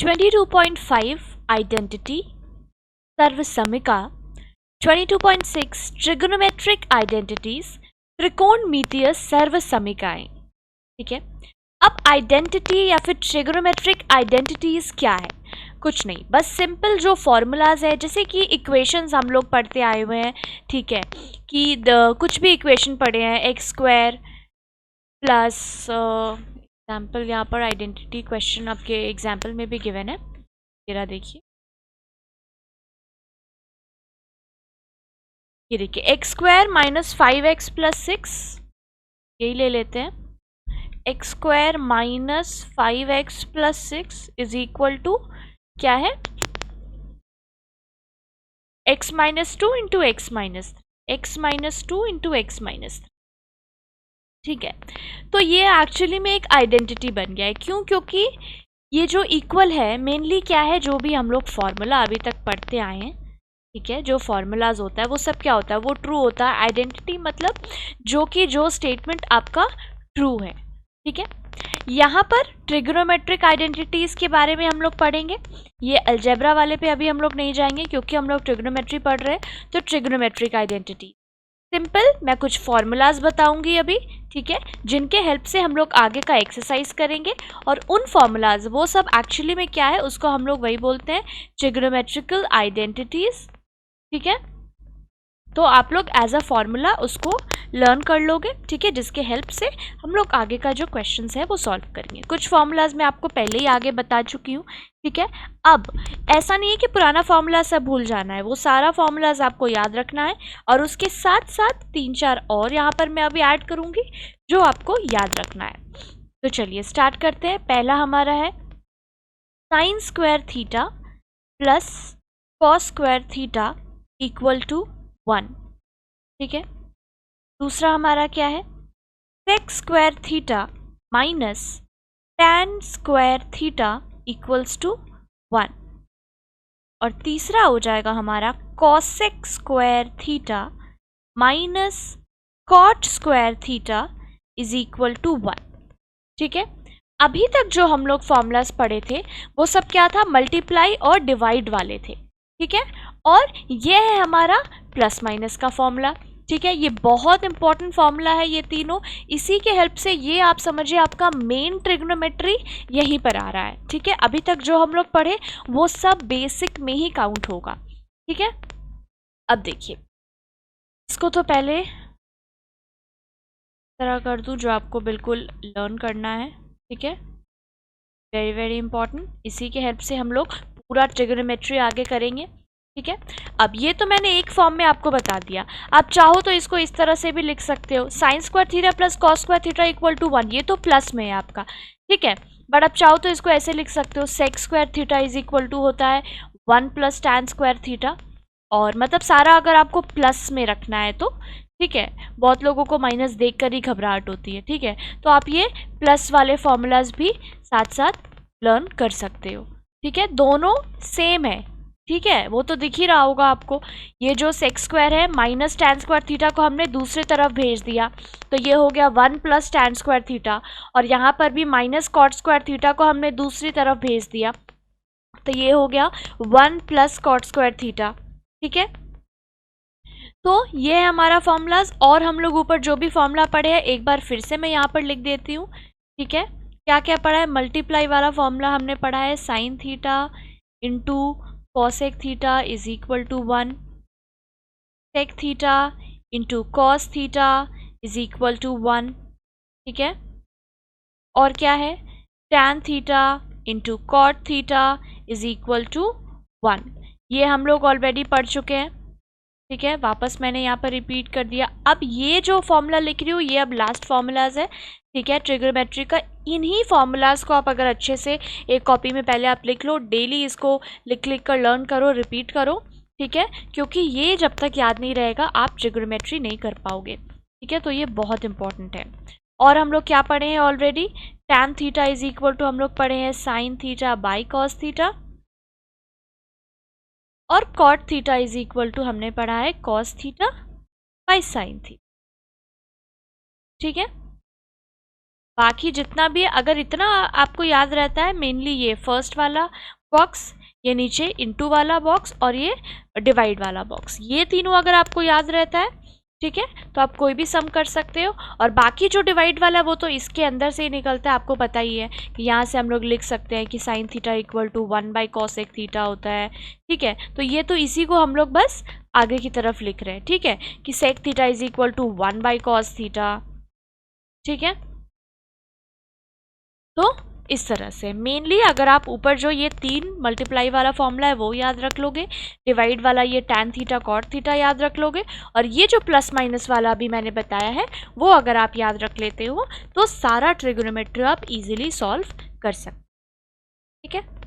22.5 identity सर्वसमिका, 22.6 trigonometric identities त्रिकोणमितीय सर्वसमिकाएं। ठीक है, अब आइडेंटिटी या फिर ट्रिगोनोमेट्रिक आइडेंटिटीज क्या है? कुछ नहीं, बस सिंपल जो फॉर्मूलाज है, जैसे कि इक्वेशंस हम लोग पढ़ते आए हुए हैं। ठीक है, कि कुछ भी इक्वेशन पढ़े हैं, एक्स स्क्वायर प्लस एग्जाम्पल यहाँ पर आइडेंटिटी क्वेश्चन आपके एग्जाम्पल में भी गिवन है, जरा देखिए। ये देखिए, x square minus 5x plus 6, यही ले लेते हैं। X square minus 5x plus 6 is equal to क्या है? x minus 2 into x minus x minus 2 into x minus. ठीक है, तो ये एक्चुअली में एक आइडेंटिटी बन गया है। क्यों? क्योंकि ये जो इक्वल है मेनली क्या है, जो भी हम लोग फॉर्मूला अभी तक पढ़ते आए हैं, ठीक है, जो फॉर्मूलाज होता है वो सब क्या होता है, वो ट्रू होता है। आइडेंटिटी मतलब जो स्टेटमेंट आपका ट्रू है। ठीक है, यहाँ पर ट्रिगोनोमेट्रिक आइडेंटिटीज के बारे में हम लोग पढ़ेंगे। ये अलजेब्रा वाले पे अभी हम लोग नहीं जाएंगे क्योंकि हम लोग ट्रिगोनोमेट्री पढ़ रहे हैं। तो ट्रिगोनोमेट्रिक आइडेंटिटी सिंपल, मैं कुछ फॉर्मूलाज बताऊंगी अभी, ठीक है, जिनके हेल्प से हम लोग आगे का एक्सरसाइज करेंगे। और उन फॉर्मूलाज वो सब एक्चुअली में क्या है, उसको हम लोग वही बोलते हैं ट्रिगोनोमेट्रिकल आइडेंटिटीज। ठीक है, तो आप लोग एज अ फॉर्मूला उसको लर्न कर लोगे। ठीक है, जिसके हेल्प से हम लोग आगे का जो क्वेश्चंस है वो सॉल्व करेंगे। कुछ फॉर्मूलाज मैं आपको पहले ही आगे बता चुकी हूँ। ठीक है, अब ऐसा नहीं है कि पुराना फॉर्मूला सब भूल जाना है, वो सारा फॉर्मूलाज आपको याद रखना है। और उसके साथ साथ 3-4 और यहाँ पर मैं अभी ऐड करूँगी जो आपको याद रखना है। तो चलिए स्टार्ट करते हैं। पहला हमारा है sine square theta plus cos square theta equal to 1। ठीक है, दूसरा हमारा क्या है, sec square theta minus tan square theta equals to 1। और तीसरा हो जाएगा हमारा cosec square theta minus cot square theta is equal to 1। ठीक है, अभी तक जो हम लोग फॉर्मूलाज पढ़े थे वो सब क्या था, मल्टीप्लाई और डिवाइड वाले थे। ठीक है, और ये है हमारा प्लस माइनस का फॉर्मूला। ठीक है, ये बहुत इंपॉर्टेंट फॉर्मूला है ये तीनों। इसी के हेल्प से ये आप समझिए आपका मेन ट्रिग्नोमेट्री यहीं पर आ रहा है। ठीक है, अभी तक जो हम लोग पढ़े वो सब बेसिक में ही काउंट होगा। ठीक है, अब देखिए इसको तो पहले तरह कर दूं जो आपको बिल्कुल लर्न करना है। ठीक है, वेरी वेरी इंपॉर्टेंट। इसी के हेल्प से हम लोग पूरा ट्रिग्नोमेट्री आगे करेंगे। ठीक है, अब ये तो मैंने एक फॉर्म में आपको बता दिया। आप चाहो तो इसको इस तरह से भी लिख सकते हो, sine square theta plus cos square theta equal to 1। ये तो प्लस में है आपका। ठीक है, बट आप चाहो तो इसको ऐसे लिख सकते हो, sec square theta is equal to होता है 1 प्लस टैन स्क्वायर थीटा। और मतलब सारा अगर आपको प्लस में रखना है तो ठीक है, बहुत लोगों को माइनस देखकर ही घबराहट होती है। ठीक है, तो आप ये प्लस वाले फॉर्मूलाज भी साथ साथ लर्न कर सकते हो। ठीक है, दोनों सेम है। ठीक है, वो तो दिख ही रहा होगा आपको। ये जो सेक स्क्वायर है माइनस टैन स्क्वायर थीटा को हमने दूसरी तरफ भेज दिया, तो ये हो गया 1 प्लस टैन स्क्वायर थीटा। और यहाँ पर भी माइनस कॉट स्क्वायर थीटा को हमने दूसरी तरफ भेज दिया, तो ये हो गया 1 प्लस कॉट स्क्वायर थीटा। ठीक है, तो ये है हमारा फॉर्मूलाज। और हम लोग ऊपर जो भी फॉर्मूला पढ़े हैं एक बार फिर से मैं यहाँ पर लिख देती हूँ। ठीक है, क्या क्या पढ़ा है, मल्टीप्लाई वाला फॉर्मूला हमने पढ़ा है, sine theta into cosec theta is equal to 1, sec theta into cos theta is equal to 1। ठीक है, और क्या है, tan theta into cot theta is equal to 1। ये हम लोग ऑलरेडी पढ़ चुके हैं। ठीक है, वापस मैंने यहाँ पर रिपीट कर दिया। अब ये जो फॉर्मूला लिख रही हूँ ये अब लास्ट फॉर्मूलाज है। ठीक है, ट्रिग्नोमेट्री का इन्हीं फॉर्मूलाज को आप अगर अच्छे से एक कॉपी में पहले आप लिख लो, डेली इसको लिख लिख कर लर्न करो, रिपीट करो। ठीक है, क्योंकि ये जब तक याद नहीं रहेगा आप ट्रिग्नोमेट्री नहीं कर पाओगे। ठीक है, तो ये बहुत इंपॉर्टेंट है। और हम लोग क्या पढ़े हैं already, tan theta is equal to हम लोग पढ़े हैं sine theta by cos theta, और cot theta is equal to हमने पढ़ा है cos theta by sine theta. ठीक है, बाकी जितना भी है, अगर इतना आपको याद रहता है, मेनली ये फर्स्ट वाला बॉक्स, ये नीचे इनटू वाला बॉक्स और ये डिवाइड वाला बॉक्स, ये तीनों अगर आपको याद रहता है, ठीक है, तो आप कोई भी सम कर सकते हो। और बाकी जो डिवाइड वाला है वो तो इसके अंदर से ही निकलता है, आपको पता ही है कि यहाँ से हम लोग लिख सकते हैं कि sine theta equal to 1/cosec theta होता है, ठीक है। तो ये तो इसी को हम लोग बस आगे की तरफ लिख रहे हैं, ठीक है, कि sec theta is equal to 1/cos theta, ठीक है। तो इस तरह से मेनली अगर आप ऊपर जो ये 3 मल्टीप्लाई वाला फॉर्मूला है वो याद रख लोगे, डिवाइड वाला ये tan थीटा cot थीटा याद रख लोगे, और ये जो प्लस माइनस वाला अभी मैंने बताया है वो अगर आप याद रख लेते हो तो सारा ट्रिगोनोमेट्री आप इजीली सॉल्व कर सकते, ठीक है।